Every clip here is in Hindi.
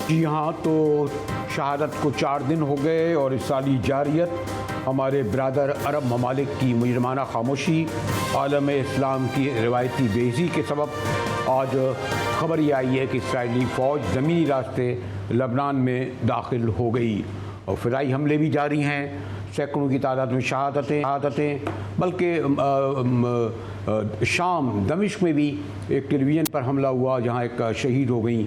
जी हाँ, तो शहादत को 4 दिन हो गए और इस साली जारियत हमारे ब्रादर अरब ममालिक की मुजरमाना खामोशी, आलम इस्लाम की रिवायती बेइज़्ज़ती के सबब आज खबर ये आई है कि इसराइली फ़ौज ज़मीनी रास्ते लबनान में दाखिल हो गई और फ़िज़ाई हमले भी जारी हैं। सैकड़ों की तादाद में शहादतें बल्कि शाम दमिश्क में भी एक टेलीविज़न पर हमला हुआ जहां एक शहीद हो गई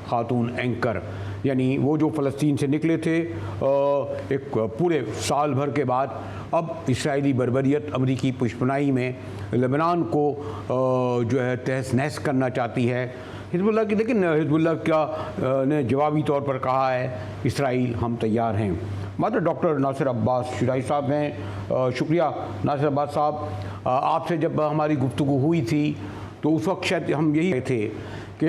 खातून एंकर। यानी वो जो फ़लस्तीन से निकले थे एक पूरे साल भर के बाद अब इसराइली बर्बरियत अमरीकी पुष्पनाई में लेबनान को जो है तहस नहस करना चाहती है हिज़्बुल्लाह की। लेकिन हिज़्बुल्लाह का ने जवाबी तौर पर कहा है इसराइल हम तैयार हैं। मात्र डॉक्टर नासिर अब्बास शिराई साहब हैं। शुक्रिया नासिर अब्बास साहब, आपसे जब हमारी गुफ्तगू हुई थी तो उस वक्त शायद हम यही थे कि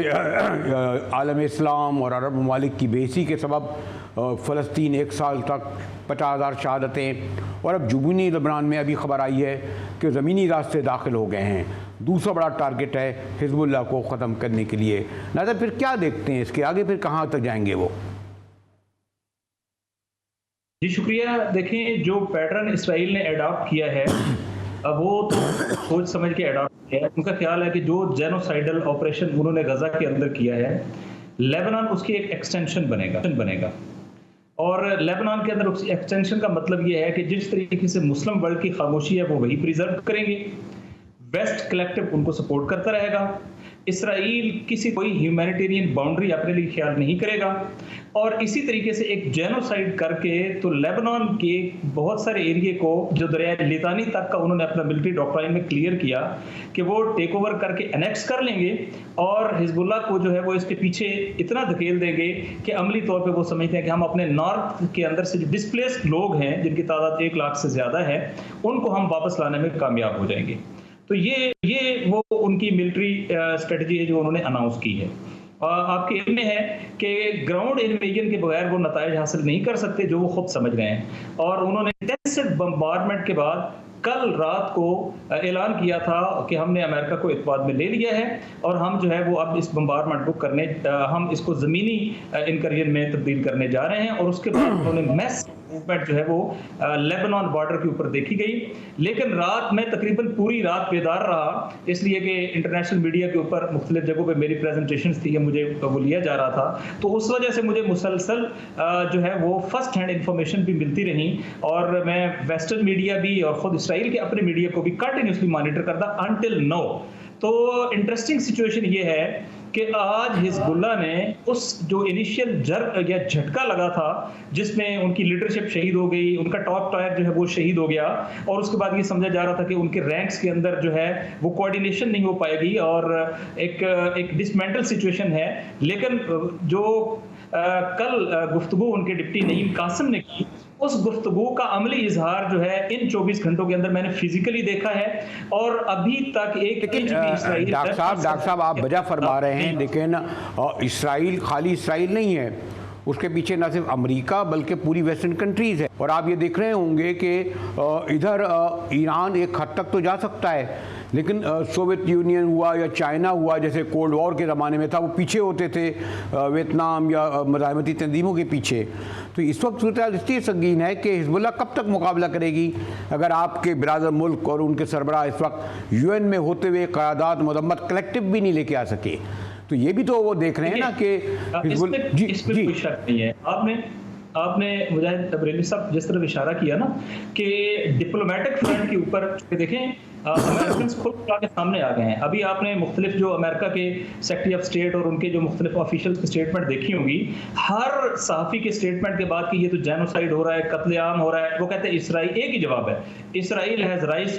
आलम इस्लाम और अरब ममालिक की बेइज़्ज़ती के सबब फ़लस्तीन 1 साल तक 50,000 शहादतें और अब जुनूनी लेबनान में अभी खबर आई है कि ज़मीनी रास्ते दाखिल हो गए हैं। दूसरा बड़ा टारगेट है हिज़्बुल्लाह को ख़त्म करने के लिए। नाज़र, फिर क्या देखते हैं इसके आगे, फिर कहाँ तक जाएंगे वो? जी शुक्रिया। देखें, जो पैटर्न इसराइल ने अडॉप्ट किया है वो तो सोच समझ के अडॉप्ट किया है। उनका ख्याल है कि जो जेनोसाइडल ऑपरेशन उन्होंने गजा के अंदर किया है, लेबनान उसकी एक एक्सटेंशन बनेगा और लेबनान के अंदर उस एक्सटेंशन का मतलब ये है कि जिस तरीके से मुस्लिम वर्ल्ड की खामोशी है वो वही प्रिजर्व करेंगे, वेस्ट कलेक्टिव उनको सपोर्ट करता रहेगा, इसराइल किसी कोई ह्यूमैनिटेरियन बाउंड्री अपने लिए ख्याल नहीं करेगा और इसी तरीके से एक जेनोसाइड करके तो लेबनान के बहुत सारे एरिया को जो दरिया लितानी तक का उन्होंने अपना मिलिट्री डॉक्ट्राइन में क्लियर किया कि वो टेक ओवर करके एनेक्स कर लेंगे और हिजबुल्लाह को जो है वो इसके पीछे इतना धकेल देंगे कि अमली तौर पे वो समझते हैं कि हम अपने नॉर्थ के अंदर से जो डिस्प्लेस्ड लोग हैं जिनकी तादाद 1 लाख से ज़्यादा है उनको हम वापस लाने में कामयाब हो जाएंगे। तो ये वो उनकी मिलिट्री स्ट्रेटजी है जो उन्होंने अनाउंस की है। आपके इल्म में है कि ग्राउंड इन्वेजन के बगैर वो नताइज हासिल नहीं कर सकते जो वो खुद समझ रहे हैं और उन्होंने इंटेंसिव बम्बार्डमेंट के बाद कल रात को ऐलान किया था कि हमने अमेरिका को इत्मीनान में ले लिया है और हम जो है वो अब इस बम्बार्डमेंट को करने हम इसको ज़मीनी इनकर्जन में तब्दील करने जा रहे हैं और उसके बाद उन्होंने मैस मूवमेंट जो है वो लेबनान बॉर्डर के ऊपर देखी गई। लेकिन रात में तकरीबन पूरी रात बेदार रहा इसलिए कि इंटरनेशनल मीडिया के ऊपर मुख्तलिफ जगहों पे मेरी प्रेजेंटेशंस थी, मुझे वो लिया जा रहा था, तो उस वजह से मुझे मुसलसल जो है वो फर्स्ट हैंड इंफॉर्मेशन भी मिलती रही और मैं वेस्टर्न मीडिया भी और खुद इसराइल के अपने मीडिया को भी कंटिन्यूसली मॉनिटर करता अनटिल नो। तो इंटरेस्टिंग सिचुएशन ये है कि आज हिजबुल्लाह ने उस जो इनिशियल जर्क या झटका लगा था जिसमें उनकी लीडरशिप शहीद हो गई, उनका टॉप टायर जो है वो शहीद हो गया और उसके बाद ये समझा जा रहा था कि उनके रैंक्स के अंदर जो है वो कोऑर्डिनेशन नहीं हो पाएगी और एक डिसमेंटल सिचुएशन है। लेकिन जो कल गुफ्तगू उनके डिप्टी नईम कासिम ने की उस गुफ्तगू का अमली इजहार जो है इन 24 घंटों के अंदर मैंने फिजिकली देखा है और अभी तक एक डॉक्टर साहब आप वजह फरमा रहे हैं, लेकिन इसराइल खाली इसराइल नहीं है, उसके पीछे न सिर्फ अमेरिका बल्कि पूरी वेस्टर्न कंट्रीज़ है और आप ये देख रहे होंगे कि इधर ईरान एक हद तक तो जा सकता है लेकिन सोवियत यूनियन हुआ या चाइना हुआ जैसे कोल्ड वॉर के ज़माने में था वो पीछे होते थे वियतनाम या मज़ाहमती तंजीमों के पीछे। तो इस वक्त सूरत इसलिए संगीन है कि हिजबुल्लाह कब तक मुकाबला करेगी अगर आपके बिरादर मुल्क और उनके सरबराह इस वक्त यूएन में होते हुए क़यादात मज़म्मत कलेक्टिव भी नहीं लेके आ सके। तो ये भी तो वो देख रहे हैं ना कि इसमें कोई शक नहीं है। आपने मुजाहिद तबरेज़ी साहब जिस तरह इशारा किया ना कि डिप्लोमेटिक फ्रंट के ऊपर देखें अमेरिकन खुद के सामने आ गए हैं। अभी आपने मुख्तलिफ जो अमेरिका के सेक्रेटरी ऑफ स्टेट और उनके जो मुख्तलिफ ऑफिशियल्स की स्टेटमेंट देखी होंगी, हर सहाफ़ी के स्टेटमेंट के बाद कि ये तो जेनोसाइड हो रहा है, कत्लेआम हो रहा है, वो कहते हैं इसराइल, एक ही जवाब है, Israel has right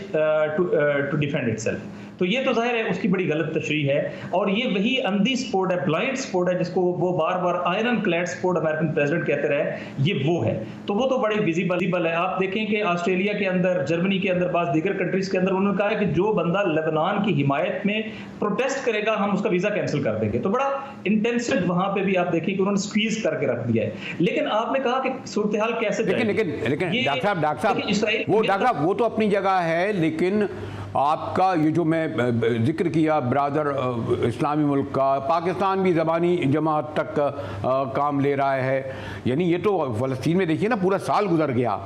to defend itself. तो ये तो जाहिर है उसकी बड़ी गलत तशरीह है और ये वही अंधी स्पोर्ट है, ब्लाइंड स्पोर्ट है जिसको वो बार बार iron clad sport American president कहते रहे, ये वो है। तो वो तो बड़े विजिबल है। आप देखें कि ऑस्ट्रेलिया के अंदर, जर्मनी के अंदर, बाज़ दीगर कंट्रीज के अंदर उन्होंने कहा है कि जो बंदा लेबनान की हिमायत में प्रोटेस्ट करेगा हम उसका वीजा कैंसिल कर देंगे। तो बड़ा इंटेंसिव वहां पे भी आप देखिए कि उन्होंने स्क्वीज करके रख दिया है। लेकिन आपने कहा कि सूरत हाल कैसे, लेकिन डॉक्टर साहब वो तो अपनी जगह है, लेकिन आपका ये जो मैं जिक्र किया ब्रादर इस्लामी मुल्क का, पाकिस्तान भी ज़बानी जमात तक काम ले रहा है, यानी ये तो फ़लस्तीन में देखिए ना पूरा साल गुजर गया,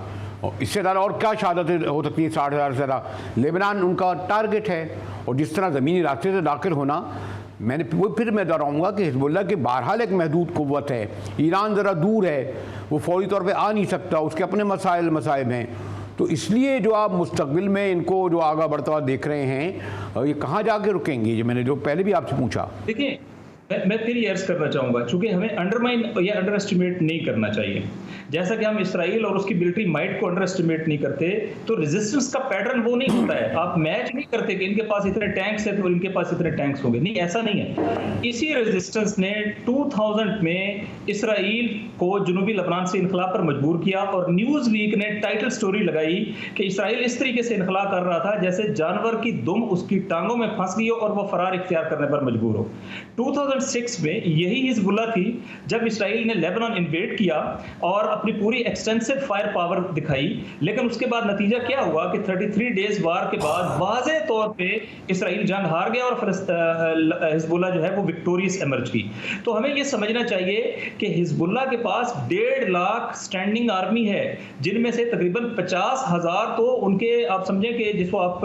इससे ज़्यादा और क्या शहादतें हो सकती हैं? 60,000 से ज़्यादा। लेबनान उनका टारगेट है, और जिस तरह ज़मीनी रास्ते से दाखिल होना, फिर मैं दोहराऊँगा कि हिजबुल्ला की बहरहाल एक महदूद क़ुव्वत है, ईरान ज़रा दूर है, वो फौरी तौर पे आ नहीं सकता, उसके अपने मसाइब हैं, तो इसलिए जो आप मुस्तकबिल में इनको जो आगे बढ़ता हुआ देख रहे हैं, ये कहाँ जाके रुकेंगे? ये मैंने जो पहले भी आपसे पूछा। देखिए, मैं फिर ये अर्ज करना चाहूँगा, चूँकि हमें अंडरमाइन या अंडर एस्टिमेट नहीं करना चाहिए। जैसा कि हम इसराइल और उसकी मिलिट्री माइट को अंडर एस्टिमेट नहीं करते, तो रेजिस्टेंस का पैटर्न वो नहीं होता है। आप मैच नहीं करते कि इनके पास इतने टैंक्स हैं तो इनके पास इतने टैंक्स होंगे, नहीं, ऐसा नहीं है। इसी रेजिस्टेंस ने 2000 में इसराइल को जनूबी लबनान से इनखला पर मजबूर किया, और न्यूज़ वीक ने टाइटल स्टोरी लगाई कि इसराइल इस तरीके से इनखला कर रहा था जैसे जानवर की दुम उसकी टांगों में फंस गई हो और वह फरार इख्तियार करने पर मजबूर हो। 2006 में यही हिजबुल्लाह थी जब इसराइल ने लेबनान इन्वेड किया और अपनी पूरी एक्सटेंसिव फायर पावर दिखाई, लेकिन उसके बाद नतीजा क्या हुआ कि 33 डेज वार के बाद वाज़े तौर पे इसराइल जंग हार गया और हिजबुल्लाह जो है वो विक्टोरियस इमर्ज की। तो हमें ये समझना चाहिए कि हिजबुल्लाह के पास 1.5 लाख स्टैंडिंग आर्मी है, जिनमें से तकरीबन 50,000 तो उनके, आप समझें कि जिसको आप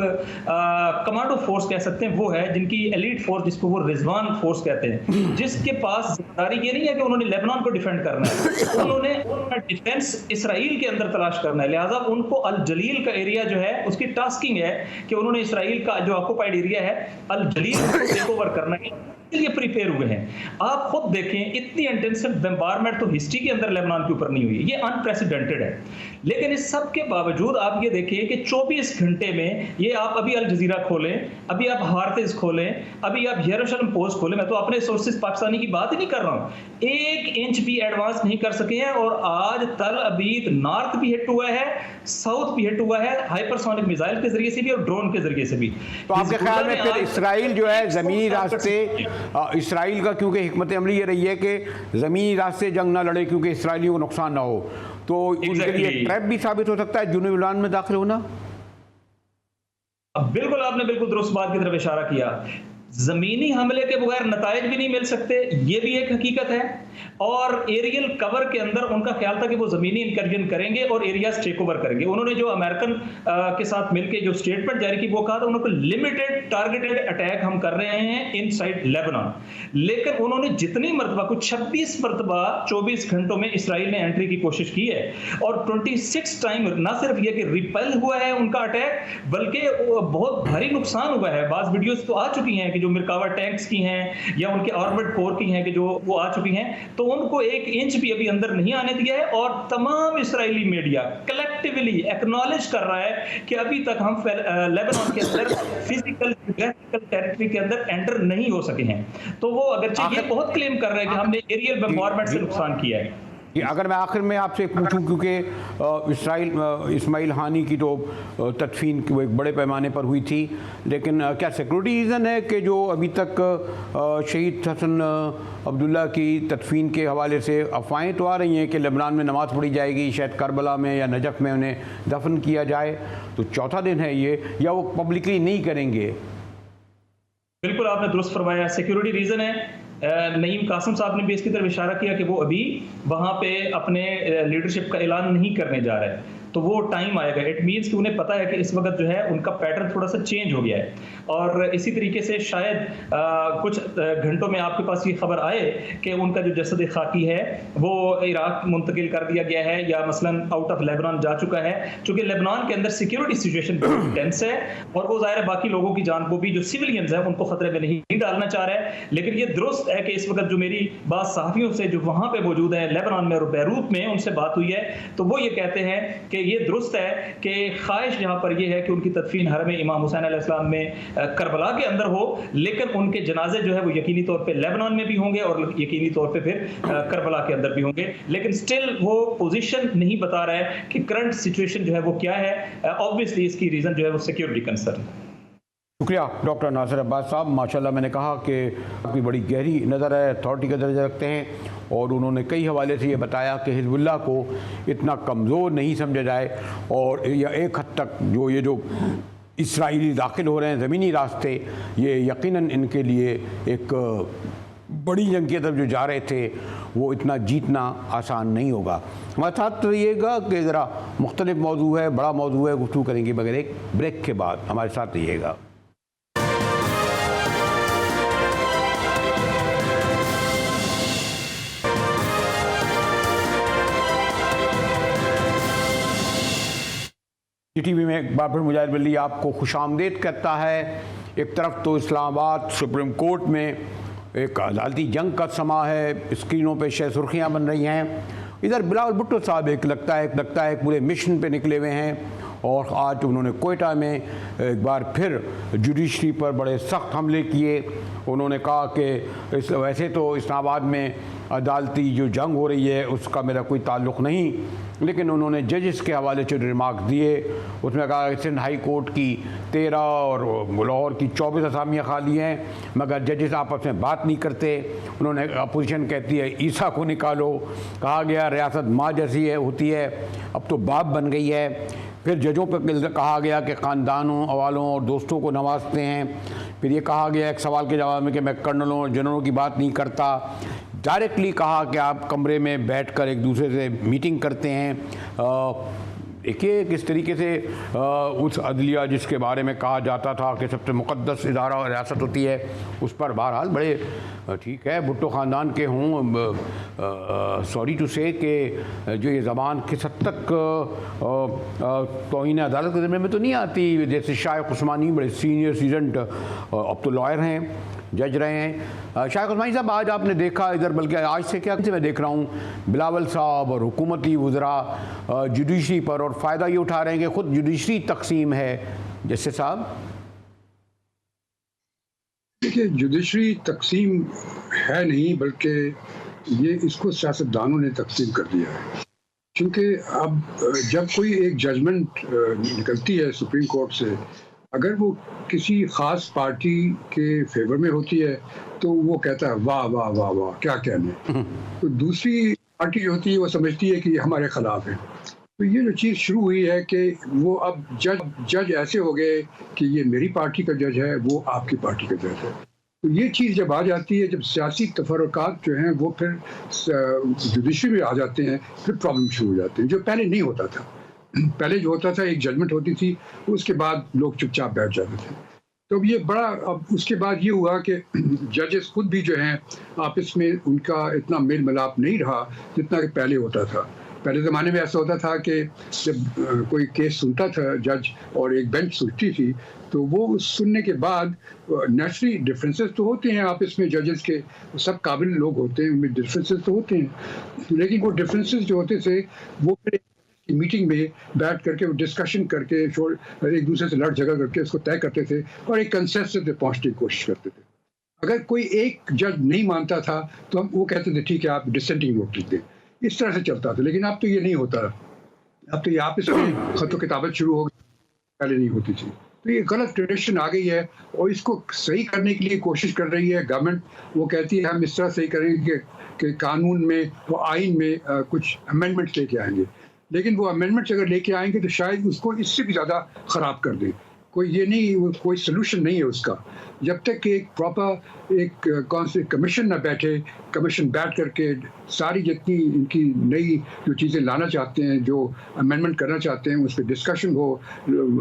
कमांडो फोर्स कह सकते हैं, वो है जिनकी एलीट फोर्स, जिसको वो रिजवान फोर्स कहते हैं, जिसके पास जिम्मेदारी ये नहीं है कि उन्होंने लेबनान को डिफेंड करना है, उन्होंने डिफेंस इसराइल के अंदर तलाश करना है। लिहाजा उनको अल जलील का एरिया जो है उसकी टास्किंग है कि उन्होंने इसराइल का जो ऑक्युपाइड एरिया है अल जलील को टेक ओवर करना है, ये प्रिपेयर हुए हैं। आप खुद देखें, इतनी इंटेंसिव बम्बारमेंट तो हिस्ट्री के अंदर लेबनान के ऊपर नहीं हुई, ये अनप्रेसिडेंटेड है। लेकिन इस सब के बावजूद आप ये देखिए कि 24 घंटे में ये आप अभी अल जजीरा खोलें, अभी आप हार्थिस खोलें, अभी आप यरूशलेम पोस्ट खोलें, मैं तो अपने सोर्सेज पाकिस्तानी की बात ही नहीं कर रहा हूं, 1 इंच भी एडवांस नहीं कर सके हैं। और आज तल अबीब नॉर्थ भी हिट हुआ है, साउथ भी हिट हुआ है, हाइपरसोनिक मिसाइल के जरिए से भी और ड्रोन के जरिए से भी। तो आपके ख्याल में फिर इसराइल जो है जमीनी रास्ते, इसराइल का क्योंकि हिकमत अमली ये रही है कि ज़मीनी रास्ते जंग ना लड़े क्योंकि इसराइलियों को नुकसान ना हो, तो उनके लिए ट्रैप भी साबित हो सकता है जनूबी लबनान में दाखिल होना। बिल्कुल, आपने बिल्कुल दुरुस्त बात की तरफ इशारा किया। जमीनी हमले के बगैर नताइज भी नहीं मिल सकते, ये भी एक हकीकत है। और एरियल कवर के अंदर उनका ख्याल था कि वो जमीनी इंकर्जन करेंगे और एरियाज टेक ओवर करेंगे। उन्होंने जो अमेरिकन के साथ मिलकर जो स्टेटमेंट जारी की वो कहा था उन्होंने लिमिटेड टारगेटेड अटैक हम कर रहे हैं इनसाइड लेबनान, लेकिन उन्होंने जितनी मरतबा, कुछ 26 मरतबा 24 घंटों में इसराइल ने एंट्री की कोशिश की है, और 26 टाइम ना सिर्फ ये कि रिपेल हुआ है उनका अटैक, बल्कि बहुत भारी नुकसान हुआ है। बाज़ वीडियोस तो आ चुकी हैं कि जो मिरकावा टैंक्स की हैं या उनके आर्मर्ड कोर की हैं कि जो वो आ चुकी हैं, तो उनको 1 इंच भी अभी अंदर नहीं आने दिया है। और तमाम इसराइली मीडिया कलेक्टिवली एक्नॉलेज कर रहा है कि अभी तक हम लेबनान के अंदर फिजिकल टेरिटरी के अंदर एंटर नहीं हो सके हैं। तो वो अगरचे ये बहुत क्लेम कर रहे हैं कि हमने एरियल बम्बारमेंट से नुकसान किया है। अगर मैं आखिर में आपसे पूछूं, क्योंकि इस्माइल हानी की तो तदफीन वो एक बड़े पैमाने पर हुई थी, लेकिन क्या सिक्योरिटी रीज़न है कि जो अभी तक शहीद हसन अब्दुल्ला की तदफीन के हवाले से अफवाहें तो आ रही हैं कि लेबनान में नमाज़ पढ़ी जाएगी, शायद करबला में या नजफ़ में उन्हें दफन किया जाए, तो चौथा दिन है ये, या वो पब्लिकली नहीं करेंगे? बिल्कुल, आपने दुरुस्त फरमाया, सिक्योरिटी रीज़न है। नईम कासिम साहब ने भी इसकी तरफ इशारा किया कि वो अभी वहाँ पे अपने लीडरशिप का ऐलान नहीं करने जा रहे हैं, तो वो टाइम आएगा। इट मीन्स कि उन्हें पता है कि इस वक्त जो है उनका पैटर्न थोड़ा सा चेंज हो गया है, और इसी तरीके से शायद कुछ घंटों में आपके पास ये खबर आए कि उनका जो जसद खाकी है वो इराक मुंतकिल कर दिया गया है, या मसलन आउट ऑफ लेबनान जा चुका है, चूंकि लेबनान के अंदर सिक्योरिटी सिचुएशन बहुत टेंस है, और वो ज़ाहिर है बाकी लोगों की जान को भी, जो सिविलियंस हैं, उनको खतरे में नहीं डालना चाह रहा है। लेकिन ये दुरुस्त है कि इस वक्त जो मेरी बात सहाफ़ियों से जो वहाँ पे मौजूद हैं लेबनान में और बैरूत में, उनसे बात हुई है, तो वो ये कहते हैं कि ये दुरुस्त है कि ख्वाहिश यहाँ पर ये है कि उनकी तदफीन हरम इमाम हुसैन अलैहिस्सलाम में करबला के अंदर हो, लेकिन उनके जनाजे जो है वो यकीनी तौर पे लेबनान में भी होंगे और यकीनी तौर पे फिर करबला के अंदर भी होंगे। लेकिन स्टिल वो पोजीशन नहीं बता रहा है कि करंट सिचुएशन जो है वो क्या है। ऑब्वियसली इसकी रीज़न जो है वो सिक्योरिटी कंसर्न। शुक्रिया डॉक्टर नासिर अब्बास साहब। माशाल्लाह, मैंने कहा कि आपकी बड़ी गहरी नज़र है, अथॉरिटी का दर्जा रखते हैं, और उन्होंने कई हवाले से ये बताया कि हिजबुल्लाह को इतना कमज़ोर नहीं समझा जाए, और या एक हद तक जो ये जो इसराइली दाखिल हो रहे हैं ज़मीनी रास्ते, ये यकीनन इनके लिए एक बड़ी जंग की तरफ जो जा रहे थे वो इतना जीतना आसान नहीं होगा। हमारे साथ रहिएगा कि ज़रा मुख्तलिफ मौजू है, बड़ा मौजू है, गुफ्तगू करेंगे मगर एक ब्रेक के बाद। हमारे साथ रहिएगा। टीवी में एक बार फिर मुजाहिद वली आपको खुशामदीद कहता है। एक तरफ तो इस्लामाबाद सुप्रीम कोर्ट में एक अदालती जंग का समा है, स्क्रीनों पे शह सुर्खियाँ बन रही हैं। इधर बिलावल भुट्टो साहब एक लगता है पूरे मिशन पे निकले हुए हैं और आज उन्होंने कोयटा में एक बार फिर जुडिशरी पर बड़े सख्त हमले किए। उन्होंने कहा कि वैसे तो इस्लामाबाद में अदालती जो जंग हो रही है उसका मेरा कोई ताल्लुक़ नहीं, लेकिन उन्होंने जजेस के हवाले से रिमार्क दिए। उसमें कहा कि सिंध हाई कोर्ट की 13 और लाहौर की 24 असामियाँ खाली हैं मगर जजेस आपस में बात नहीं करते। उन्होंने अपोजिशन कहती है ईसा को निकालो। कहा गया रियासत माँ जैसी है होती है, अब तो बाप बन गई है। फिर जजों पर कहा गया कि ख़ानदानों, अवालों और दोस्तों को नवाजते हैं। फिर ये कहा गया एक सवाल के जवाब में कि मैं कर्नलों और जनरलों की बात नहीं करता। डायरेक्टली कहा कि आप कमरे में बैठकर एक दूसरे से मीटिंग करते हैं। देखिए किस तरीके से उस अदलिया जिसके बारे में कहा जाता था कि सबसे मुक़द्दस इदारा और रियासत होती है, उस पर बहरहाल बड़े ठीक है भुट्टो ख़ानदान के हों, सॉरी टू से कि जो ये ज़बान किस हद तक तौहीन अदालत के ज़िम्मे में तो नहीं आती। जैसे शाइख उस्मानी बड़े सीनियर सीजनड अब तो लॉयर हैं, जज रहे हैं। शाइख उस्मानी साहब आज आपने देखा इधर, बल्कि आज से क्या मैं देख रहा हूँ बिलावल साहब और हुकूमती वज़रा जुडिशरी पर और फ़ायदा ये उठा रहे हैं कि ख़ुद जुडिशरी तकसीम है। जैसे साहब देखिए जुडिशरी तकसीम है नहीं, बल्कि ये इसको सियासतदानों ने तकसीम कर दिया है। क्योंकि अब जब कोई एक जजमेंट निकलती है सुप्रीम कोर्ट से, अगर वो किसी ख़ास पार्टी के फेवर में होती है तो वो कहता है वाह वाह वाह वाह क्या कहने, तो दूसरी पार्टी जो होती है वो समझती है कि ये हमारे ख़िलाफ़ है। तो ये जो चीज़ शुरू हुई है कि वो अब जज ऐसे हो गए कि ये मेरी पार्टी का जज है, वो आपकी पार्टी का जज है। तो ये चीज़ जब आ जाती है, जब सियासी तफर्रुकात जो हैं वो फिर जुडिशरी में आ जाते हैं, फिर प्रॉब्लम शुरू हो जाती है, जो पहले नहीं होता था। पहले जो होता था एक जजमेंट होती थी, उसके बाद लोग चुपचाप बैठ जाते थे। तो ये बड़ा, अब उसके बाद ये हुआ कि जजेस खुद भी जो हैं आपस में उनका इतना मेल मिलाप नहीं रहा जितना कि पहले होता था। पहले ज़माने में ऐसा होता था कि जब कोई केस सुनता था जज और एक बेंच सुनती थी, तो वो सुनने के बाद नेचुरली डिफरेंसेस तो होते हैं आपस में, जजेस के सब काबिल लोग होते हैं, उनमें डिफरेंसेस तो होते हैं, लेकिन वो डिफरेंसेस जो होते थे वो फिर मीटिंग में बैठ करके वो डिस्कशन करके एक दूसरे से लड़ झगड़ करके उसको तय करते थे और एक कंसेंसस पे पहुंचने की कोशिश करते थे। अगर कोई एक जज नहीं मानता था तो हम वो कहते थे ठीक है आप डिसेंटिंग वोट लिख दें, इस तरह से चलता था। लेकिन अब तो ये नहीं होता, अब तो ये आपस में खतो किताबत शुरू हो गई, पहले नहीं होती थी। तो ये गलत ट्रेडिशन आ गई है और इसको सही करने के लिए कोशिश कर रही है गवर्नमेंट। वो कहती है हम इस तरह सही करेंगे कि कानून में और आइन में कुछ अमेंडमेंट लेके आएंगे, लेकिन वो अमेंडमेंट्स अगर लेके आएंगे तो शायद उसको इससे भी ज़्यादा ख़राब कर दें। कोई ये नहीं, कोई सलूशन नहीं है उसका, जब तक कि एक प्रॉपर एक कौन से कमीशन ना बैठे, कमीशन बैठ करके सारी जितनी इनकी नई जो चीज़ें लाना चाहते हैं, जो अमेंडमेंट करना चाहते हैं, उस पर डिस्कशन हो,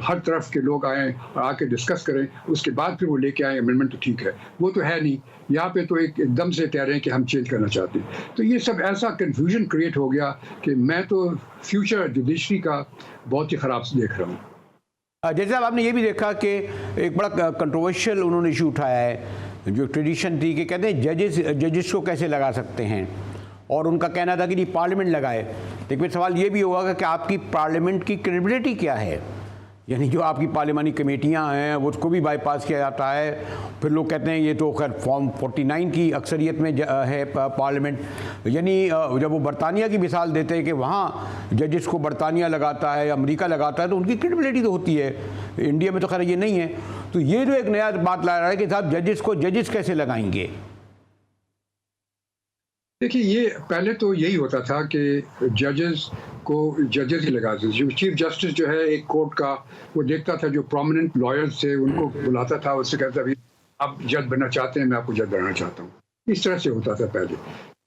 हर तरफ के लोग आएँ और आके डिस्कस करें, उसके बाद फिर वो लेके आए अमेंडमेंट, तो ठीक है। वो तो है नहीं, यहाँ पे तो एकदम से कह रहे हैं कि हम चेंज करना चाहते हैं। तो ये सब ऐसा कन्फ्यूजन क्रिएट हो गया कि मैं तो फ्यूचर जुडिशरी का बहुत ही ख़राब देख रहा हूँ। जैसे अब आपने ये भी देखा कि एक बड़ा कंट्रोवर्शियल उन्होंने इशू उठाया है, जो ट्रेडिशन थी कि कहते हैं जजेस को कैसे लगा सकते हैं, और उनका कहना था कि नहीं पार्लियामेंट लगाए। लेकिन सवाल ये भी होगा कि आपकी पार्लियामेंट की क्रेडिबिलिटी क्या है, यानी जो आपकी पार्लियामानी कमेटियां हैं वो उसको भी बाईपास किया जाता है। फिर लोग कहते हैं ये तो खैर फॉर्म 49 की अक्सरियत में है पार्लियामेंट, यानी जब वो बरतानिया की मिसाल देते हैं कि वहाँ जजेस को बरतानिया लगाता है या अमेरिका लगाता है तो उनकी क्रेडिबिलिटी तो होती है, इंडिया में तो खैर ये नहीं है। तो ये जो एक नया बात ला रहा है कि साहब जजेस को जजेस कैसे लगाएंगे। देखिए, ये पहले तो यही होता था कि जजेस ही लगाते थे। चीफ जस्टिस जो है एक कोर्ट का, वो देखता था जो प्रोमिनेंट लॉयर्स थे उनको बुलाता था, उससे कहता था आप जज बनना चाहते हैं, मैं आपको जज बनाना चाहता हूँ। इस तरह से होता था पहले।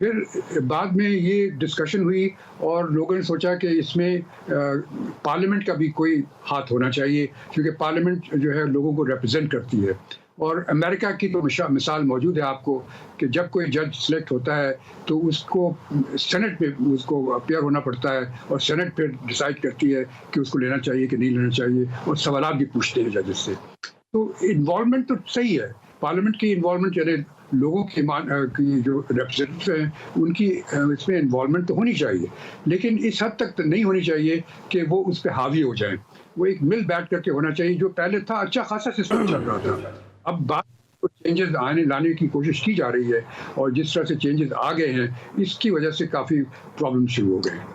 फिर बाद में ये डिस्कशन हुई और लोगों ने सोचा कि इसमें पार्लियामेंट का भी कोई हाथ होना चाहिए, क्योंकि पार्लियामेंट जो है लोगों को रिप्रेजेंट करती है। और अमेरिका की तो मिसाल मौजूद है आपको कि जब कोई जज सिलेक्ट होता है तो उसको सेनेट में उसको अपियर होना पड़ता है और सेनेट फिर डिसाइड करती है कि उसको लेना चाहिए कि नहीं लेना चाहिए, और सवाल भी पूछते हैं जजेस से। तो इन्वॉल्वमेंट तो सही है, पार्लियामेंट की इन्वॉल्वमेंट, यानी लोगों की जो रिप्रेजेंटेटिव हैं उनकी इसमें इन्वॉल्वमेंट तो होनी चाहिए, लेकिन इस हद तक तो नहीं होनी चाहिए कि वो उस पर हावी हो जाए। वो एक मिल बैठ करके होना चाहिए, जो पहले था अच्छा खासा सिस्टम चल रहा था। अब बात चेंजेस लाने की कोशिश की जा रही है, और जिस तरह से चेंजेस आ गए हैं इसकी वजह से काफ़ी प्रॉब्लम शुरू हो गए हैं।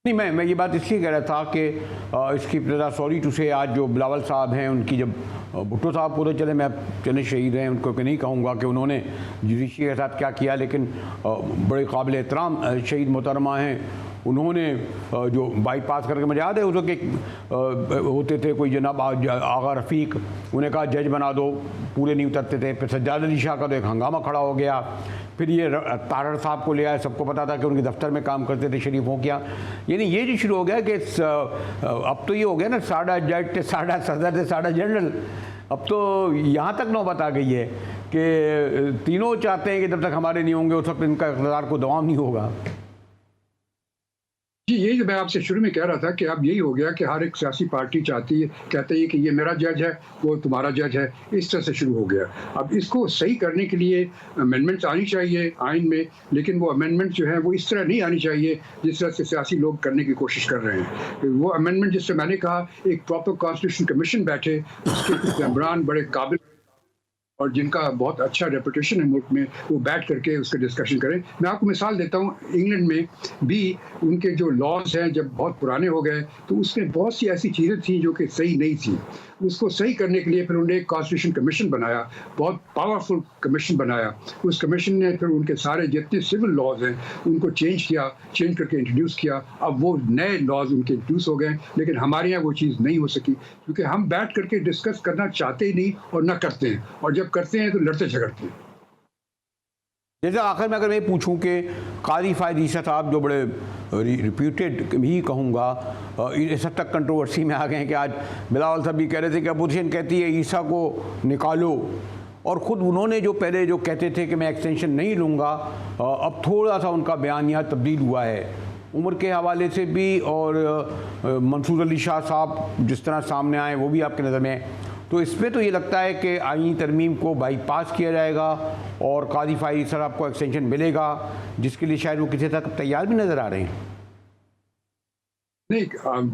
नहीं, मैं ये बात इसलिए कह रहा था कि इसकी इब्तदा सॉरी टू से आज जो बिलावल साहब हैं उनकी, जब भुट्टो साहब पूरे चले, मैं चले शहीद हैं, उनको नहीं कहूँगा कि उन्होंने जुडिशरी के साथ क्या किया, लेकिन बड़े काबिल एहतराम शहीद मोहतरमा हैं। उन्होंने जो बाईपास करके, मुझे याद है उस वक्त एक होते थे कोई जनाब आगा रफ़ीक, उन्हें कहा जज बना दो, पूरे नहीं उतरते थे। फिर सज्जाद अली शाह का तो एक हंगामा खड़ा हो गया। फिर ये तारड़ साहब को ले आए, सबको पता था कि उनके दफ्तर में काम करते थे शरीफों क्या। यानी ये जो शुरू हो गया कि अब तो ये हो गया ना, साढ़ा जज थे, साढ़ा सदर थे, साढ़ा जनरल। अब तो यहाँ तक नौबत आ गई है कि तीनों चाहते हैं कि जब तक हमारे नहीं होंगे उस वक्त इनका इक़्तिदार को दवाम नहीं होगा। जी, यही मैं आपसे शुरू में कह रहा था कि अब यही हो गया कि हर एक सियासी पार्टी चाहती है, कहते हैं कि ये मेरा जज है, वो तुम्हारा जज है, इस तरह से शुरू हो गया। अब इसको सही करने के लिए अमेंडमेंट्स आनी चाहिए आइन में, लेकिन वो अमेंडमेंट जो है वो इस तरह नहीं आनी चाहिए जिस तरह से सियासी लोग करने की कोशिश कर रहे हैं। वो अमेंडमेंट, जिससे मैंने कहा एक प्रॉपर कॉन्स्टिट्यूशन कमीशन बैठे, उसके कुछ मेंबरान बड़े काबिल और जिनका बहुत अच्छा रेपुटेशन है मुल्क में, वो बैठ करके उसका डिस्कशन करें। मैं आपको मिसाल देता हूँ, इंग्लैंड में भी उनके जो लॉज हैं जब बहुत पुराने हो गए तो उसमें बहुत सी ऐसी चीज़ें थी जो कि सही नहीं थी। उसको सही करने के लिए फिर उन्होंने एक कॉन्स्टिट्यूशन कमीशन बनाया, बहुत पावरफुल कमीशन बनाया। उस कमीशन ने फिर उनके सारे जितने सिविल लॉज हैं उनको चेंज करके इंट्रोड्यूस किया। अब वो नए लॉज उनके इंट्रोड्यूस हो गए, लेकिन हमारे यहाँ वो चीज़ नहीं हो सकी, क्योंकि हम बैठ करके डिस्कस करना चाहते ही नहीं और ना करते हैं, और जब करते हैं तो लड़ते झगड़ते हैं। जैसे आखिर में अगर मैं पूछूं कि क़ाज़ी फ़ायद ईसा साहब जो बड़े रिप्यूटेड ही कहूँगा, इस हद तक कंट्रोवर्सी में आ गए हैं कि आज बिलावल साहब भी कह रहे थे कि अपोजिशन कहती है ईसा को निकालो, और ख़ुद उन्होंने जो पहले जो कहते थे कि मैं एक्सटेंशन नहीं लूँगा, अब थोड़ा सा उनका बयानिया तब्दील हुआ है उम्र के हवाले से भी, और मंसूर अली शाह साहब जिस तरह सामने आए वो भी आपके नज़र में। तो इसमें तो ये लगता है कि आईनी तरमीम को बाईपास किया जाएगा और क़ाज़ी फ़ायद साहब को एक्सटेंशन मिलेगा, जिसके लिए शायद वो किसी तक तैयार भी नज़र आ रहे हैं। नहीं,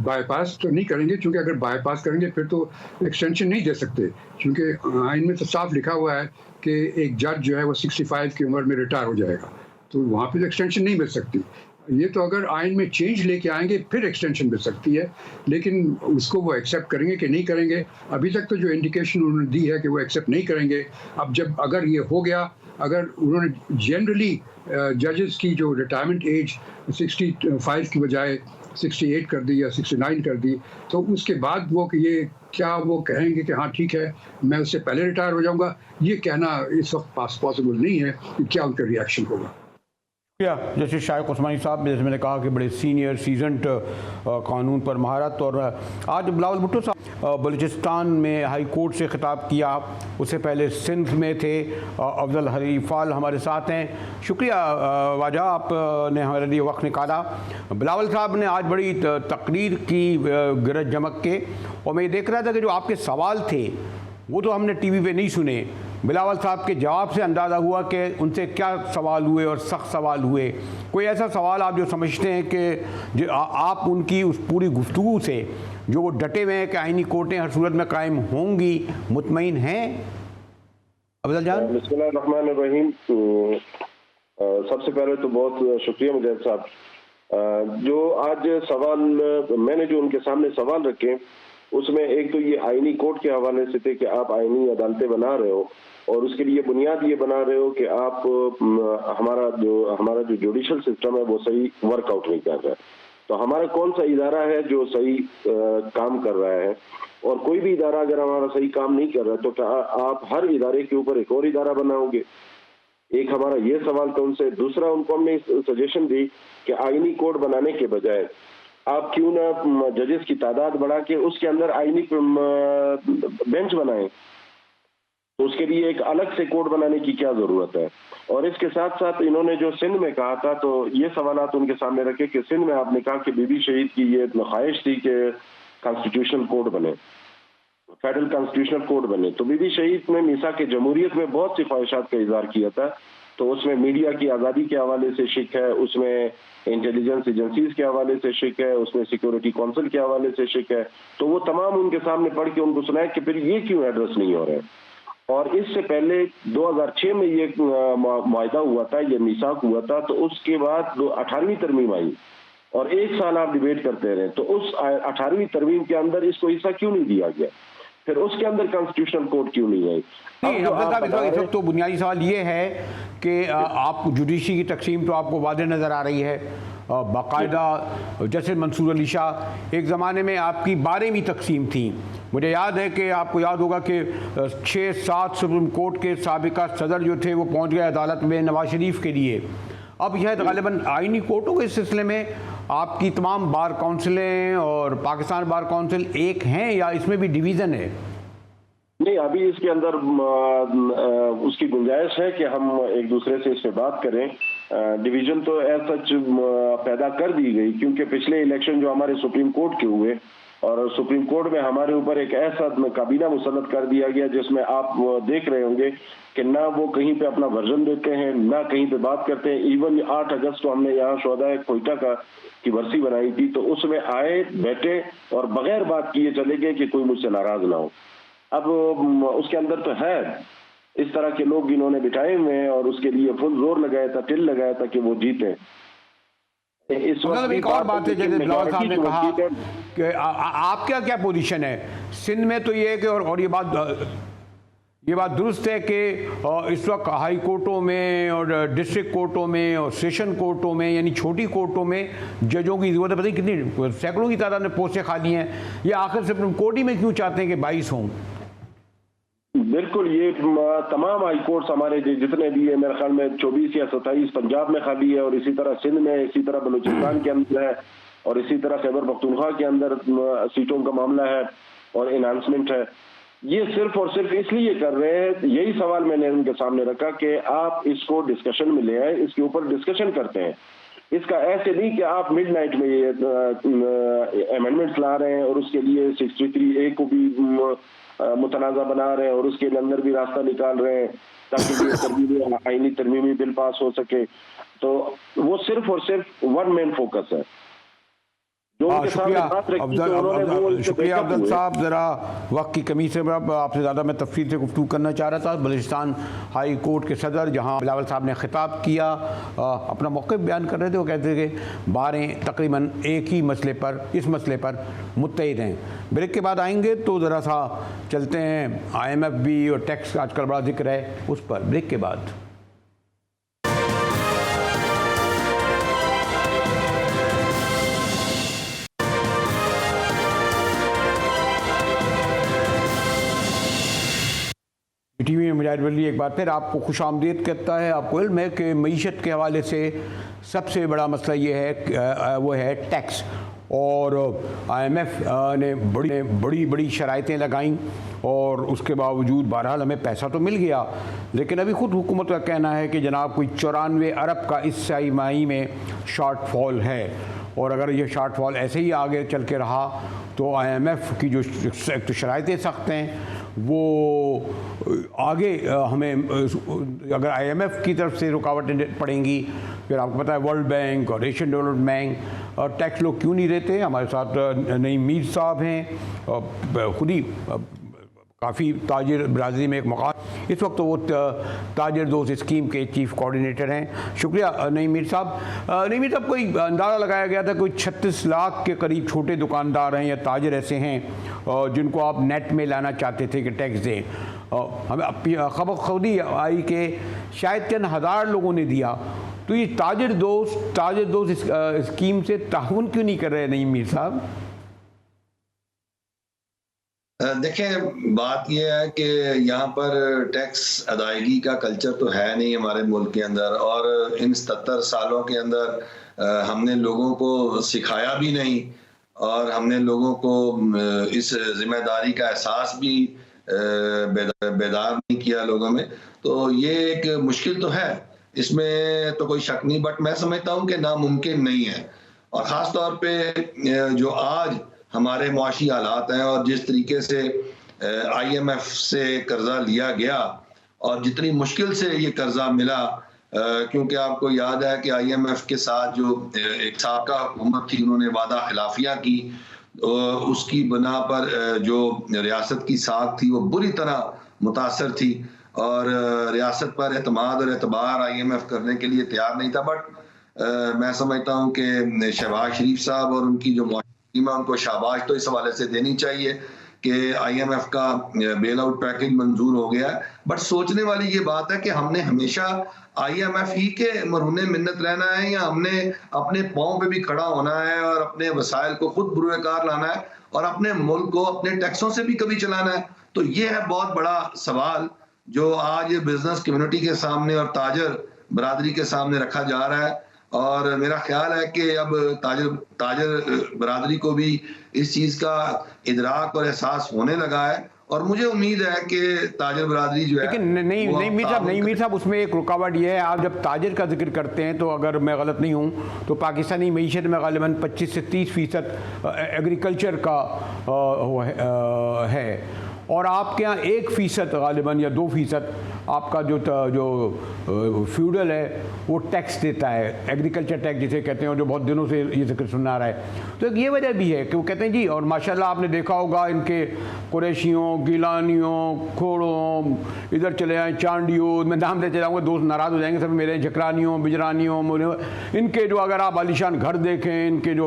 बाईपास तो नहीं करेंगे, क्योंकि अगर बाईपास करेंगे फिर तो एक्सटेंशन नहीं दे सकते, क्योंकि आइन में तो साफ लिखा हुआ है कि एक जज जो है वो 65 की उम्र में रिटायर हो जाएगा, तो वहाँ पे एक्सटेंशन नहीं मिल सकती। ये तो अगर आइन में चेंज लेके आएंगे फिर एक्सटेंशन मिल सकती है, लेकिन उसको वो एक्सेप्ट करेंगे कि नहीं करेंगे, अभी तक तो जो इंडिकेशन उन्होंने दी है कि वो एक्सेप्ट नहीं करेंगे। अब जब अगर ये हो गया, अगर उन्होंने जनरली जजेस की जो रिटायरमेंट एज 65 की बजाय 68 कर दी या 69 कर दी, तो उसके बाद वो ये क्या वो कहेंगे कि हाँ ठीक है मैं उससे पहले रिटायर हो जाऊंगा, ये कहना इस वक्त पॉसिबल नहीं है कि क्या उनका रिएक्शन होगा। जैसे शायख उस्मानी साहब, जैसे मैंने कहा कि बड़े सीनियर सीजनड कानून पर महारत, और आज बिलावल भुट्टो साहब बलूचिस्तान में हाई कोर्ट से खिताब किया, उससे पहले सिंध में थे। अफजल हरीफाल हमारे साथ हैं। शुक्रिया वाजा, आपने हमारे लिए वक्त निकाला। बिलावल साहब ने आज बड़ी तकरीर की गरज जमक के, और मैं ये देख रहा था कि जो आपके सवाल थे वो तो हमने टीवी पे नहीं सुने, बिलावल साहब के जवाब से अंदाज़ा हुआ कि उनसे क्या सवाल हुए और सख्त सवाल हुए। कोई ऐसा सवाल आप जो समझते हैं कि जो आप उनकी उस पूरी गुफ्तगू से जो वो डटे हुए हैं कि आईनी कोर्टें हर सूरत में कायम होंगी, मुतमईन हैं? अफजल जान। बिस्मिल्लाहिर्रहमानिर्रहीम। सबसे पहले तो बहुत शुक्रिया मुजाहिद साहब। जो आज सवाल मैंने जो उनके सामने सवाल रखे उसमें एक तो ये आईनी कोर्ट के हवाले से थे कि आप आईनी अदालतें बना रहे हो और उसके लिए बुनियाद ये बना रहे हो कि आप हमारा जो जुडिशल सिस्टम है वो सही वर्कआउट नहीं कर रहा है। तो हमारा कौन सा इदारा है जो सही काम कर रहा है, और कोई भी इदारा अगर हमारा सही काम नहीं कर रहा है तो क्या आप हर इदारे के ऊपर एक और इदारा बनाओगे? एक हमारा ये सवाल था उनसे। दूसरा, उनको हमने सजेशन दी कि आईनी कोड बनाने के बजाय आप क्यों ना जजेस की तादाद बढ़ा के उसके अंदर आईनी बेंच बनाएं। तो उसके लिए एक अलग से कोड बनाने की क्या जरूरत है? और इसके साथ साथ इन्होंने जो सिंध में कहा था, तो ये सवालात उनके सामने रखे कि सिंध में आपने कहा कि बीबी शहीद की ये ख्वाहिश थी कि कॉन्स्टिट्यूशनल कोड बने, फेडरल कॉन्स्टिट्यूशनल कोड बने। तो बीबी शहीद ने मीसाक जमहूरियत में बहुत सी ख्वाहिशात का इजहार किया था। तो उसमें मीडिया की आज़ादी के हवाले से शिक है, उसमें इंटेलिजेंस एजेंसीज के हवाले से शिक है, उसमें सिक्योरिटी काउंसिल के हवाले से शिक है। तो वो तमाम उनके सामने पढ़ के उनको सुनाया कि फिर ये क्यों एड्रेस नहीं हो रहा है। और इससे पहले 2006 में ये मुआहदा हुआ था, ये मीसाक हुआ था। तो उसके बाद 18वीं तरमीम आई और एक साल आप डिबेट करते रहे। तो उस 18वीं तरमीम के अंदर इसको हिस्सा क्यों नहीं दिया गया? फिर उसके अंदर कॉन्स्टिट्यूशनल कोड क्यों नहीं आई? नहीं, इस वक्त तो बुनियादी सवाल ये है कि आप जुडिशरी की तकसीम तो आपको वाज़ेह नज़र आ रही है। बाकायदा जैसे मंसूर अली शाह, एक ज़माने में आपकी 12वीं तकसीम थी। मुझे याद है कि आपको याद होगा कि 6-7 सुप्रीम कोर्ट के साबिका सदर जो थे वो पहुंच गए अदालत में नवाज शरीफ के लिए। अब यह गालिबन आईनी कोर्टों के सिलसिले में आपकी तमाम बार काउंसिलें और पाकिस्तान बार काउंसिल एक हैं या इसमें भी डिवीज़न है? नहीं, अभी इसके अंदर उसकी गुंजाइश है कि हम एक दूसरे से इस पे बात करें। डिवीजन तो ऐसा सच पैदा कर दी गई क्योंकि पिछले इलेक्शन जो हमारे सुप्रीम कोर्ट के हुए और सुप्रीम कोर्ट में हमारे ऊपर एक ऐसा काबीना मुसल्लत कर दिया गया जिसमें आप देख रहे होंगे कि ना वो कहीं पे अपना वर्जन देते हैं, ना कहीं पे बात करते हैं। इवन 8 अगस्त को हमने यहाँ शोहदाए कोयटा की बरसी बनाई थी, तो उसमें आए, बैठे और बगैर बात किए चले गए कि कोई मुझसे नाराज ना हो। अब उसके अंदर तो है इस तरह के लोग इन्होंने बिठाए हुए हैं और उसके लिए फुल जोर लगाया था, टिल लगाया था कि वो जीते। इस वक्त एक और बात है, जैसे बिलावल साहब ने कहा कि आपका क्या पोजीशन है सिंध में, तो ये है कि और ये बात दुरुस्त है कि इस वक्त हाई कोर्टों में और डिस्ट्रिक्ट कोर्टों में और सेशन कोर्टों में यानी छोटी कोर्टों में जजों की ज़रूरत है। पता नहीं कितनी सैकड़ों की तादाद में पोस्टें खाली हैं। ये आखिर सुप्रीम कोर्ट ही में क्यों चाहते हैं कि 22 हों? बिल्कुल, ये तमाम हाई कोर्ट्स हमारे जितने भी है, मेरे ख्याल में 24 या 27 पंजाब में खाली है और इसी तरह सिंध में, इसी तरह बलूचिस्तान के अंदर है और इसी तरह खैबर पख्तूनख्वा के अंदर सीटों का मामला है और इन्हांसमेंट है। ये सिर्फ और सिर्फ इसलिए कर रहे हैं, यही सवाल मैंने उनके सामने रखा कि आप इसको डिस्कशन में ले आए, इसके ऊपर डिस्कशन करते हैं। इसका ऐसे नहीं कि आप मिडनाइट में ये अमेंडमेंट्स ला रहे हैं और उसके लिए 63A को भी मुतनाज़ा बना रहे हैं और उसके अंदर भी रास्ता निकाल रहे हैं ताकि ये आईनी तरमीमी बिल पास हो सके। तो वो सिर्फ और सिर्फ वन मैन फोकस है। शुक्रिया अफजल साहब, ज़रा वक्त की कमी से आपसे ज़्यादा मैं तफसील से गुफ्तगू करना चाह रहा था। बलूचिस्तान हाई कोर्ट के सदर जहां बिलावल साहब ने खिताब किया, अपना मौक़िफ़ बयान कर रहे थे। वो कहते थे कि बारें तकरीबन एक ही मसले पर, इस मसले पर मुत्तहिद हैं। ब्रेक के बाद आएंगे तो ज़रा सा चलते हैं IMF भी और टैक्स का आजकल बड़ा जिक्र है उस पर, ब्रेक के बाद। टीवी में मुजाहिद वली एक बार फिर आपको खुश आमदीद कहता है। आपको इल्म है कि मईशत के हवाले से सबसे बड़ा मसला ये है वो है टैक्स, और IMF ने बड़ी शराइतें लगाईं और उसके बावजूद बहरहाल हमें पैसा तो मिल गया, लेकिन अभी ख़ुद हुकूमत का कहना है कि जनाब कोई 94 अरब का इस माही में शॉर्टफॉल है, और अगर ये शॉर्टफॉल ऐसे ही आगे चल के रहा तो IMF की जो शराइतें सख्त हैं वो आगे हमें, अगर IMF की तरफ से रुकावटें पड़ेंगी, फिर आपको पता है वर्ल्ड बैंक और एशियन डेवलपमेंट बैंक और टैक्स लोग क्यों नहीं देते। हमारे साथ नईम मीर साहब हैं, खुद ही काफ़ी ताजिर बरादरी में एक मकाम। इस वक्त वो ताजिर दोस्त स्कीम के चीफ कोऑर्डिनेटर हैं। शुक्रिया नईम मीर साहब। नईम मीर साहब, कोई अंदाज़ा लगाया गया था कोई 36 लाख के करीब छोटे दुकानदार हैं या ताजिर ऐसे हैं जिनको आप नेट में लाना चाहते थे कि टैक्स दें। हमें खबर खुदी आई कि शायद चंद हज़ार लोगों ने दिया। तो ये ताजिर दोस्त स्कीम से ताउन क्यों नहीं कर रहे नईम मीर साहब? देखें, बात यह है कि यहाँ पर टैक्स अदायगी का कल्चर तो है नहीं हमारे मुल्क के अंदर, और इन 77 सालों के अंदर हमने लोगों को सिखाया भी नहीं और हमने लोगों को इस जिम्मेदारी का एहसास भी बेदार नहीं किया लोगों में। तो ये एक मुश्किल तो है, इसमें तो कोई शक नहीं, बट मैं समझता हूँ कि नामुमकिन नहीं है। और ख़ास तौर पे जो आज हमारे मुआशी हालात हैं और जिस तरीके से IMF से कर्जा लिया गया और जितनी मुश्किल से ये कर्जा मिला, क्योंकि आपको याद है कि IMF के साथ जो एक साबका हुकूमत थी उन्होंने वादा खिलाफियाँ की, उसकी बना पर जो रियासत की साख थी वो बुरी तरह मुतासर थी और रियासत पर एतमाद और एतबार IMF करने के लिए तैयार नहीं था। बट मैं समझता हूँ कि शहबाज शरीफ साहब और उनकी जो उनको शाबाश तो इस हवाले से देनी चाहिए कि IMF का बेल आउट पैकेज मंजूर हो गया। बट सोचने वाली ये बात है कि हमने हमेशा IMF ही के मरहूने मिन्नत रहना है या हमने अपने पाँव पे भी खड़ा होना है और अपने वसाइल को खुद बुरुएकार लाना है और अपने मुल्क को अपने टैक्सों से भी कभी चलाना है। तो ये है बहुत बड़ा सवाल जो आज बिजनेस कम्युनिटी के सामने और ताजर बरादरी के सामने रखा जा रहा है। और मेरा ख्याल है कि अब ताजर बरादरी को भी इस चीज़ का इदराक और एहसास होने लगा है और मुझे उम्मीद है कि ताजर बरादरी जो है, लेकिन नहीं मीर साहब उसमें एक रुकावट ये है, आप जब ताजर का जिक्र करते हैं तो अगर मैं गलत नहीं हूँ तो पाकिस्तानी मीशत में गालिबन 25 से 30% एग्रीकल्चर का है और आपके यहाँ 1% गालिबन या 2% आपका जो फ्यूडल है वो टैक्स देता है, एग्रीकल्चर टैक्स जिसे कहते हैं, और जो बहुत दिनों से ये जिक्र सुना रहा है। तो ये वजह भी है कि वो कहते हैं जी, और माशाल्लाह आपने देखा होगा इनके कुरैशियों, गिलानियों, खोड़ों, इधर चले आए चांडियों, मैं नाम लेते जाऊँगा दोस्त नाराज़ हो जाएंगे सब मेरे, जकरानियों, बिजरानियों, इनके जो अगर आप आलीशान घर देखें, इनके जो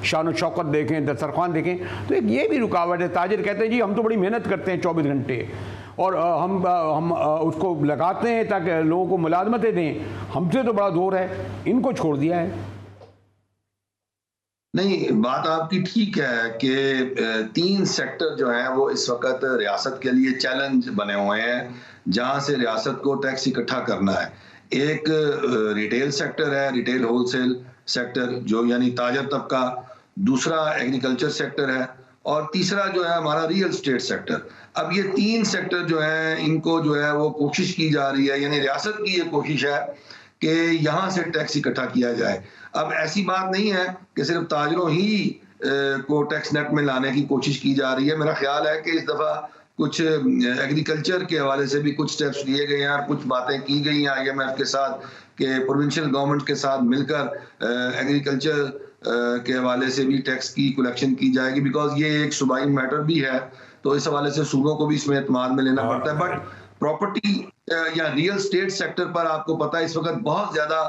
शान शौकत देखें, दस्तरखान देखें, तो एक ये भी रुकावट है। ताजिर कहते हैं जी हम तो बड़ी मेहनत करते हैं 24 घंटे और हम उसको लगाते हैं ताकि लोगों को मुलाजमतें दें, हमसे तो बड़ा जोर है, इनको छोड़ दिया है। नहीं, बात आपकी ठीक है कि 3 सेक्टर जो हैं वो इस वक्त रियासत के लिए चैलेंज बने हुए हैं जहां से रियासत को टैक्स इकट्ठा करना है। एक रिटेल सेक्टर है, रिटेल होलसेल सेक्टर जो यानी ताजर तबका, दूसरा एग्रीकल्चर सेक्टर है और तीसरा जो है हमारा रियल स्टेट सेक्टर। अब ये 3 सेक्टर जो हैं इनको जो है वो कोशिश की जा रही है, यानी रियासत की ये कोशिश है कि यहाँ से टैक्स इकट्ठा किया जाए। अब ऐसी बात नहीं है कि सिर्फ ताजरों ही को टैक्स नेट में लाने की कोशिश की जा रही है। मेरा ख्याल है कि इस दफ़ा कुछ एग्रीकल्चर के हवाले से भी कुछ स्टेप्स लिए गए हैं और कुछ बातें की गई हैं IMF के साथ कि प्रोविंशियल गवर्नमेंट के साथ मिलकर एग्रीकल्चर के हवाले से भी टैक्स की कलेक्शन की जाएगी, बिकॉज ये एक सूबाई मैटर भी है, तो इस हवाले से सूबों को भी इसमें एतमाद में लेना पड़ता है। बट प्रॉपर्टी या रियल स्टेट सेक्टर पर आपको पता है इस वक्त बहुत ज्यादा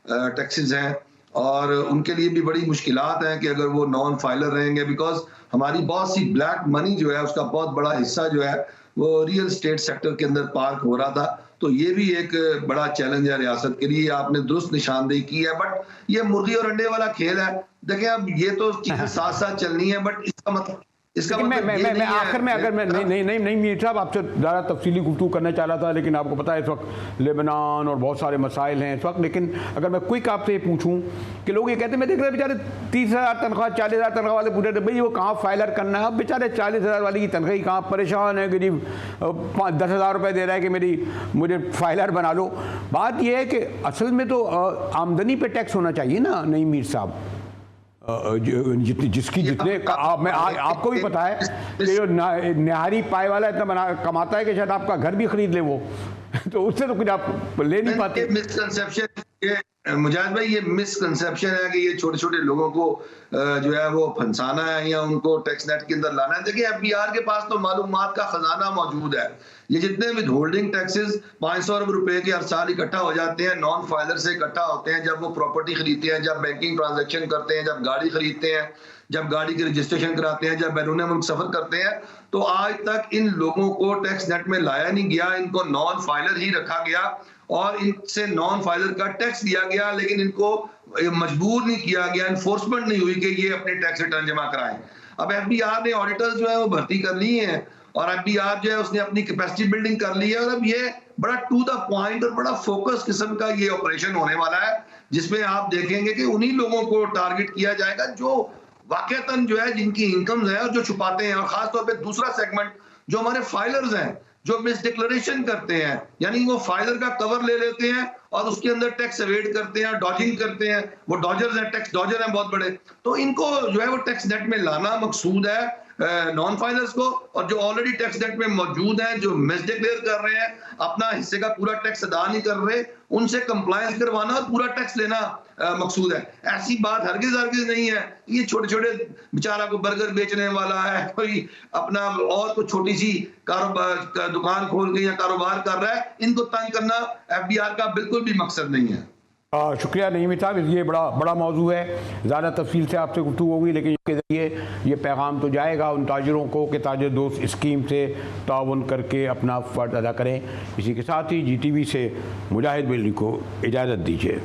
टैक्सेस हैं और उनके लिए भी बड़ी मुश्किलात हैं कि अगर वो नॉन फाइलर रहेंगे, बिकॉज हमारी बहुत सी ब्लैक मनी जो है उसका बहुत बड़ा हिस्सा जो है वो रियल स्टेट सेक्टर के अंदर पार्क हो रहा था। तो ये भी एक बड़ा चैलेंज है रियासत के लिए, आपने दुरुस्त निशानदेही की है। बट ये मुर्गी और अंडे वाला खेल है। देखिए अब ये तो चीजें साथ साथ चलनी है, बट इसका मतलब मैं आखिर में अगर मैं नहीं मीर साहब आपसे ज़्यादा तफसीली गुफ्तगू करना चाह रहा था, लेकिन आपको पता है इस वक्त लेबनान और बहुत सारे मसाइल हैं इस वक्त। लेकिन अगर मैं क्विक आपसे ये पूछूं कि लोग ये कहते हैं, मैं देख रहे बेचारे 30,000 तनख्वाह 40,000 तनख्वाह वाले पूछे थे भाई वो कहाँ फाइलर करना है। अब बेचारे 40,000 वाली की तनख्वाही कहाँ, परेशान है कि जी 10,000 रुपये दे रहा है कि मुझे फाइलर बना लो। बात यह है कि असल में तो आमदनी पर टैक्स होना चाहिए ना नहीं मीर साहब, जितने आपको भी पता है कि जो निहारी पाए वाला इतना कमाता है कि शायद आपका घर भी खरीद ले वो तो उससे तो कुछ आप ले नहीं पाते। मिसकंसेप्शन ये मुजाहिद भाई, ये मिसकंसेप्शन है कि ये छोटे छोटे लोगों को जो है वो फंसाना है या उनको टैक्स नेट के अंदर लाना है। देखिए एफबीआर के पास तो मालूमात का खजाना मौजूद है। ये जितने विद होल्डिंग टैक्सेस 500 अरब रुपए के हर साल इकट्ठा हो जाते हैं, नॉन फाइलर से इकट्ठा होते हैं जब वो प्रॉपर्टी खरीदते हैं, जब बैंकिंग ट्रांजेक्शन करते हैं, जब गाड़ी खरीदते हैं, जब गाड़ी की रजिस्ट्रेशन कराते हैं, जब बैरून मुल्क सफर करते हैं। तो आज तक इन लोगों को टैक्स नेट में लाया नहीं गया, इनको नॉन फाइलर ही रखा गया और इनसे नॉन फाइलर का टैक्स लिया गया, लेकिन इनको मजबूर नहीं किया गया, इन्फोर्समेंट नहीं हुई कि ये अपने टैक्स रिटर्न जमा कराएं। अब एफबीआर ने ऑडिटर्स जो है वो भर्ती कर लिए हैं और एफबीआर जो है उसने अपनी कैपेसिटी बिल्डिंग कर ली है और अब ये बड़ा टू द पॉइंट और बड़ा फोकस किस्म का ये ऑपरेशन होने वाला है, जिसमें आप देखेंगे कि उन्हीं लोगों को टारगेट किया जाएगा जो वाकईतन जो है जिनकी इनकम्स है और जो छुपाते हैं। और खासतौर पे दूसरा सेगमेंट जो हमारे फाइलर्स हैं, जो मिस डिक्लेरेशन करते हैं, यानी वो फाइलर का कवर ले लेते हैं और उसके अंदर टैक्स एवेड करते हैं, डॉजिंग करते हैं, वो डॉजर्स हैं, टैक्स डॉजर हैं बहुत बड़े। तो इनको जो है वो टैक्स नेट में लाना मकसूद है नॉन फाइलर्स को, और जो ऑलरेडी टैक्स नेट में मौजूद हैं, जो मिस डिक्लेयर कर रहे हैं, अपना हिस्से का पूरा टैक्स अदा नहीं कर रहे, उनसे कंप्लायंस करवाना और पूरा टैक्स लेना मकसूद है। ऐसी बात हरगिज नहीं है। ये छोटे छोटे बेचारा को बर्गर बेचने वाला है, कोई अपना और कोई छोटी सी कारोबार दुकान खोल के या कारोबार कर रहा है, इनको तंग करना एफबीआर का बिल्कुल भी मकसद नहीं है। शुक्रिया नईम साहब, ये बड़ा मौजू है, ज़्यादा तफसील से आपसे गुफ्तगू होगी, लेकिन इसके ज़रिए ये पैगाम तो जाएगा उन ताजरों को कि ताजर दोस्त स्कीम से ताउन करके अपना फ़र्ज अदा करें। इसी के साथ ही GTV से मुजाहिद बिल्ली को इजाज़त दीजिए।